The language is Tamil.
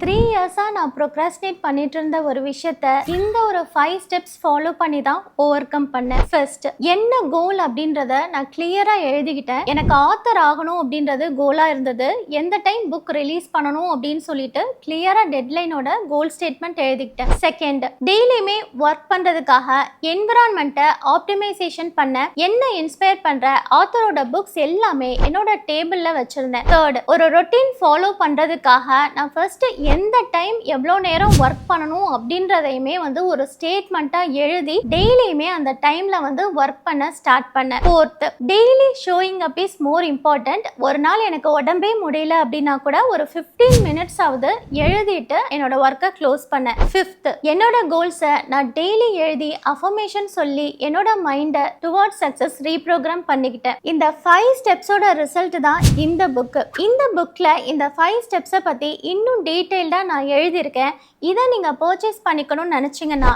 3 இயர்ஸா நான் ப்ரோக்ராஸ்டினேட் பண்ணிட்டு இருந்த ஒரு விஷயத்த இந்த ஒரு 5 ஸ்டெப்ஸ் ஃபாலோ பண்ணி தான் ஓவர் கம் பண்ணேன். ஃபர்ஸ்ட், என்ன கோல் அப்படின்றத நான் கிளியரா எழுதிக்கிட்டேன். எனக்கு ஆத்தர் ஆகணும் அப்படின்றது கோலா இருந்தது. எந்த டைம் புக் ரிலீஸ் பண்ணணும் அப்படின்னு சொல்லிட்டு கிளியரா டெட்லைனோட கோல் ஸ்டேட்மெண்ட் எழுதிக்கிட்டேன். செகண்ட், டெய்லியுமே ஒர்க் பண்றதுக்காக என்விரான்மெண்ட்டை ஆப்டிமைசேஷன் பண்ண என்ன இன்ஸ்பயர் பண்ற ஆத்தரோட புக்ஸ் எல்லாமே என்னோட டேபிள்ல வச்சிருந்தேன். தேர்ட், ஒரு ரொட்டீன் ஃபாலோ பண்றதுக்காக நான் ஃபர்ஸ்ட் எந்த டைம் எவ்வளோ நேரம் ஒர்க் பண்ணணும் அப்படின்றதையுமே ஒரு ஸ்டேட்மெண்ட்டா எழுதி டெய்லியுமே அந்த டைம்ல ஒர்க் பண்ண ஸ்டார்ட் பண்ணேன். Fourth, daily showing up is more important. ஒரு நாள் எனக்கு உடம்பே முடியல அப்படின்னா கூட ஒரு 15 மினிட்ஸ் ஆகுது எழுதிட்டு என்னோட ஒர்க்கை க்ளோஸ் பண்ணேன். ஃபிஃப்த், என்னோட கோல்ஸை நான் டெய்லி எழுதி அஃபர்மேஷன் சொல்லி என்னோட மைண்டை டுவர்ட்ஸ் சக்சஸ் ரீப்ரோக்ராம் பண்ணிக்கிட்டேன். இந்த 5 ஸ்டெப்ஸோட ரிசல்ட் தான் இந்த புக்கு. இந்த புக்ல இந்த 5 ஸ்டெப்ஸை பத்தி இன்னும் டீட்டெயில்டா நான் எழுதியிருக்கேன். இதை நீங்க பர்ச்சேஸ் பண்ணிக்கணும்னு நினைச்சீங்கன்னா